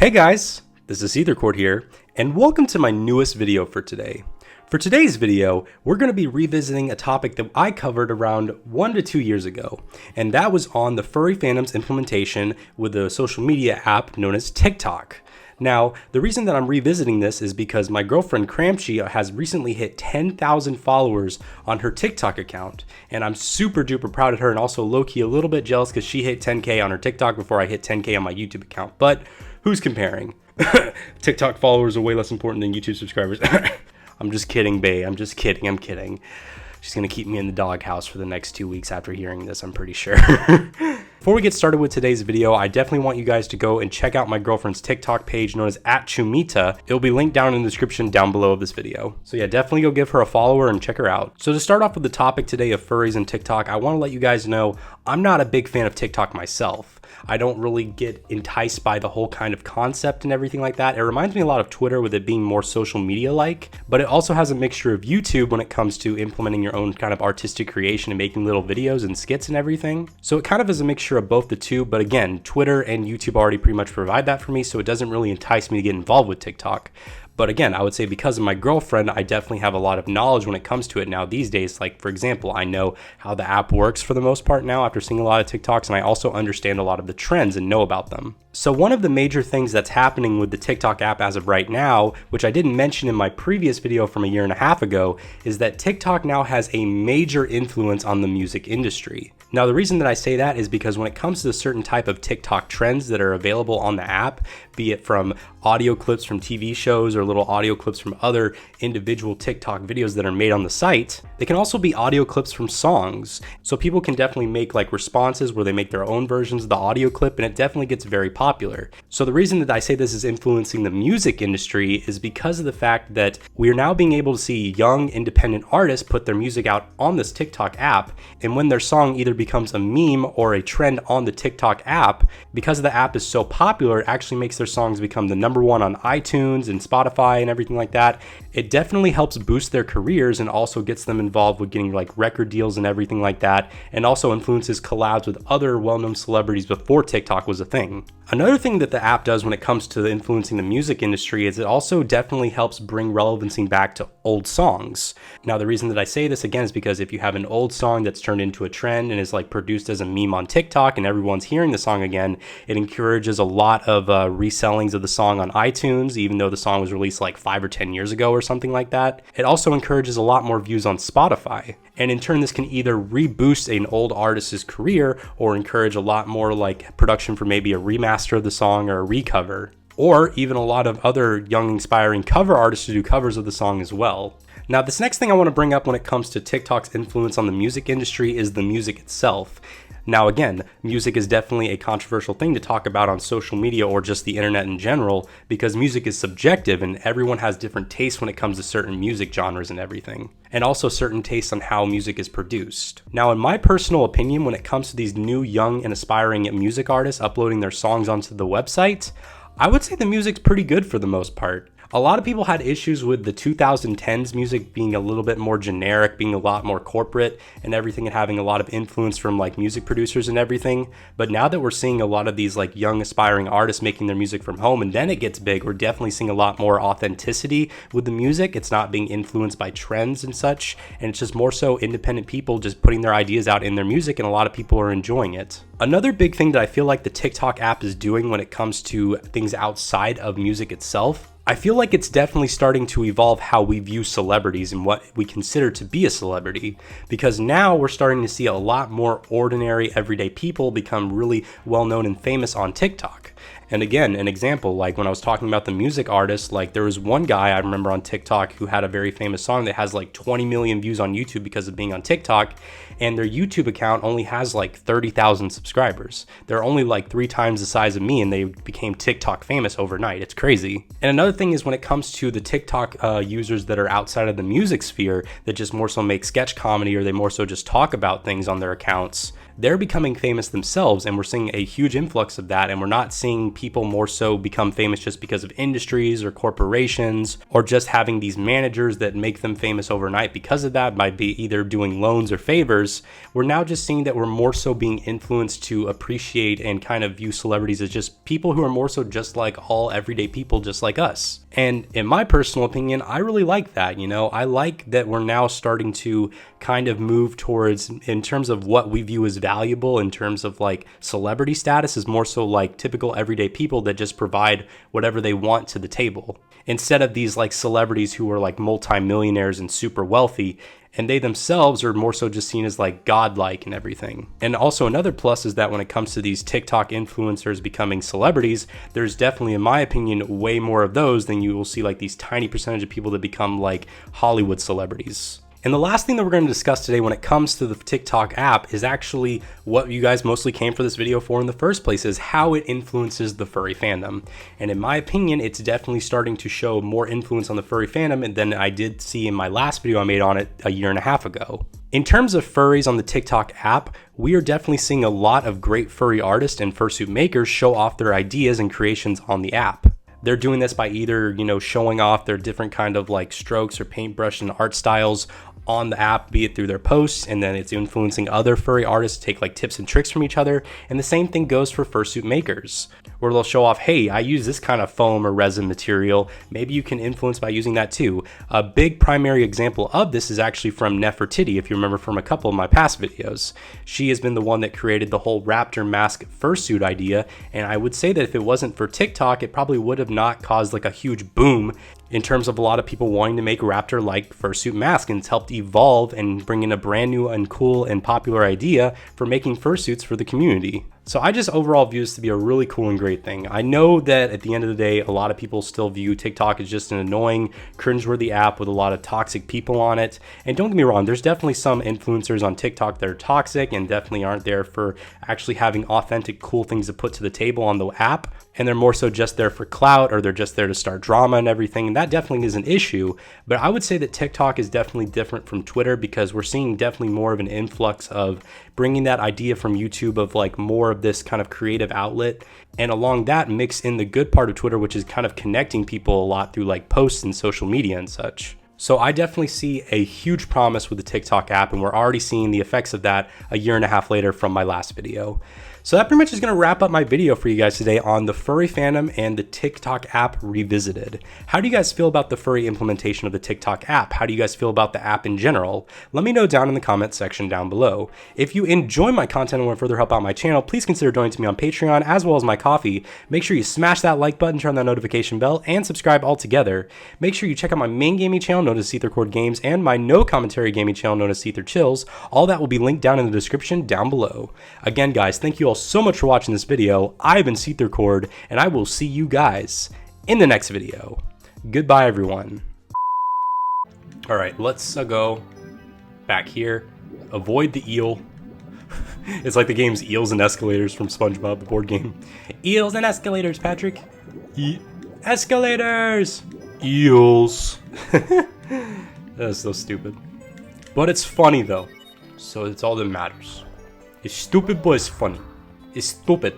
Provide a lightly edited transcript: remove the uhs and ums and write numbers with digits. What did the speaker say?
Hey guys, this is SeetherCord here, and welcome to my newest video for today. For today's video, we're going to be revisiting a topic that I covered around 1 to 2 years ago, and that was on the Furry Fandom's implementation with a social media app known as TikTok. Now, the reason that I'm revisiting this is because my girlfriend Cramchi has recently hit 10,000 followers on her TikTok account, and I'm super duper proud of her and also low-key a little bit jealous because she hit 10K on her TikTok before I hit 10K on my YouTube account, but who's comparing? TikTok followers are way less important than YouTube subscribers. I'm just kidding, bae. I'm kidding. She's gonna keep me in the doghouse for the next 2 weeks after hearing this, I'm pretty sure. Before we get started with today's video, I definitely want you guys to go and check out my girlfriend's TikTok page known as @Chumita. It'll be linked down in the description down below of this video. So yeah, definitely go give her a follower and check her out. So to start off with the topic today of furries and TikTok, I want to let you guys know I'm not a big fan of TikTok myself. I don't really get enticed by the whole kind of concept and everything like that. It reminds me a lot of Twitter with it being more social media like, but it also has a mixture of YouTube when it comes to implementing your own kind of artistic creation and making little videos and skits and everything. So it kind of is a mixture of both the two, but again, Twitter and YouTube already pretty much provide that for me, so it doesn't really entice me to get involved with TikTok. But again, I would say because of my girlfriend, I definitely have a lot of knowledge when it comes to it now these days. Like, for example, I know how the app works for the most part now after seeing a lot of TikToks, and I also understand a lot of the trends and know about them. So one of the major things that's happening with the TikTok app as of right now, which I didn't mention in my previous video from a year and a half ago, is that TikTok now has a major influence on the music industry. Now, the reason that I say that is because when it comes to a certain type of TikTok trends that are available on the app, be it from audio clips from TV shows or little audio clips from other individual TikTok videos that are made on the site, they can also be audio clips from songs. So people can definitely make like responses where they make their own versions of the audio clip, and it definitely gets very popular. So the reason that I say this is influencing the music industry is because of the fact that we are now being able to see young independent artists put their music out on this TikTok app, and when their song either becomes a meme or a trend on the TikTok app, because the app is so popular, it actually makes their songs become the #1 on iTunes and Spotify and everything like that. It definitely helps boost their careers and also gets them involved with getting like record deals and everything like that, and also influences collabs with other well-known celebrities before TikTok was a thing. Another thing that the app does when it comes to influencing the music industry is it also definitely helps bring relevancy back to old songs. Now, the reason that I say this again is because if you have an old song that's turned into a trend and is like produced as a meme on TikTok and everyone's hearing the song again, it encourages a lot of resellings of the song on iTunes, even though the song was released like 5 or 10 years ago or something like that. It also encourages a lot more views on Spotify. And in turn, this can either reboost an old artist's career or encourage a lot more like production for maybe a remaster of the song or a recover, or even a lot of other young inspiring cover artists to do covers of the song as well. Now, this next thing I want to bring up when it comes to TikTok's influence on the music industry is the music itself. Now again, music is definitely a controversial thing to talk about on social media or just the internet in general, because music is subjective and everyone has different tastes when it comes to certain music genres and everything, and also certain tastes on how music is produced. Now, in my personal opinion, when it comes to these new young and aspiring music artists uploading their songs onto the website, I would say the music's pretty good for the most part. A lot of people had issues with the 2010s music being a little bit more generic, being a lot more corporate and everything, and having a lot of influence from like music producers and everything. But now that we're seeing a lot of these like young aspiring artists making their music from home and then it gets big, we're definitely seeing a lot more authenticity with the music. It's not being influenced by trends and such, and it's just more so independent people just putting their ideas out in their music, and a lot of people are enjoying it. Another big thing that I feel like the TikTok app is doing when it comes to things outside of music itself, I feel like it's definitely starting to evolve how we view celebrities and what we consider to be a celebrity, because now we're starting to see a lot more ordinary, everyday people become really well-known and famous on TikTok. And again, an example, like when I was talking about the music artists, like there was one guy I remember on TikTok who had a very famous song that has like 20 million views on YouTube because of being on TikTok, and their YouTube account only has like 30,000 subscribers. They're only like 3 times the size of me, and they became TikTok famous overnight. It's crazy. And another thing is when it comes to the TikTok users that are outside of the music sphere that just more so make sketch comedy, or they more so just talk about things on their accounts, they're becoming famous themselves, and we're seeing a huge influx of that, and we're not seeing people more so become famous just because of industries or corporations, or just having these managers that make them famous overnight because of that by either doing loans or favors. We're now just seeing that we're more so being influenced to appreciate and kind of view celebrities as just people who are more so just like all everyday people just like us. And in my personal opinion, I really like that. I like that we're now starting to kind of move towards, in terms of what we view as valuable in terms of like celebrity status, is more so like typical everyday people that just provide whatever they want to the table, instead of these like celebrities who are like multimillionaires and super wealthy, and they themselves are more so just seen as like godlike and everything. And also another plus is that when it comes to these TikTok influencers becoming celebrities, there's definitely, in my opinion, way more of those than you will see like these tiny percentage of people that become like Hollywood celebrities. And the last thing that we're going to discuss today when it comes to the TikTok app is actually what you guys mostly came for this video for in the first place, is how it influences the furry fandom. And in my opinion, it's definitely starting to show more influence on the furry fandom than I did see in my last video I made on it a year and a half ago. In terms of furries on the TikTok app, we are definitely seeing a lot of great furry artists and fursuit makers show off their ideas and creations on the app. They're doing this by either, showing off their different kind of like strokes or paintbrush and art styles on the app, be it through their posts, and then it's influencing other furry artists to take like tips and tricks from each other. And the same thing goes for fursuit makers, where they'll show off, hey, I use this kind of foam or resin material, maybe you can influence by using that too. A big primary example of this is actually from Nefertiti, if you remember from a couple of my past videos. She has been the one that created the whole raptor mask fursuit idea, and I would say that if it wasn't for TikTok, it probably would have not caused like a huge boom in terms of a lot of people wanting to make raptor-like fursuit masks, and it's helped evolve and bring in a brand new and cool and popular idea for making fursuits for the community. So I just overall view this to be a really cool and great thing. I know that at the end of the day, a lot of people still view TikTok as just an annoying, cringeworthy app with a lot of toxic people on it. And don't get me wrong, there's definitely some influencers on TikTok that are toxic and definitely aren't there for actually having authentic, cool things to put to the table on the app. And they're more so just there for clout, or they're just there to start drama and everything. And that definitely is an issue. But I would say that TikTok is definitely different from Twitter, because we're seeing definitely more of an influx of bringing that idea from YouTube of like more of this kind of creative outlet, and along that mix in the good part of Twitter, which is kind of connecting people a lot through like posts and social media and such. So I definitely see a huge promise with the TikTok app, and we're already seeing the effects of that a year and a half later from my last video. So that pretty much is going to wrap up my video for you guys today on the furry fandom and the TikTok app revisited. How do you guys feel about the furry implementation of the TikTok app? How do you guys feel about the app in general? Let me know down in the comments section down below. If you enjoy my content and want to further help out my channel, please consider donating to me on Patreon as well as my coffee. Make sure you smash that like button, turn on that notification bell, and subscribe all together. Make sure you check out my main gaming channel known as SeetherCord Games and my no commentary gaming channel known as Seether Chills. All that will be linked down in the description down below. Again, guys, thank you all so much for watching this video. I've been SeetherCord, and I will see you guys in the next video. Goodbye, everyone. All right, let's go back here. Avoid the eel. It's like the game's Eels and Escalators from SpongeBob, the board game. Eels and escalators, Patrick. Escalators! Eels. That's so stupid. But it's funny, though. So it's all that matters. It's stupid, but it's funny. It's stupid.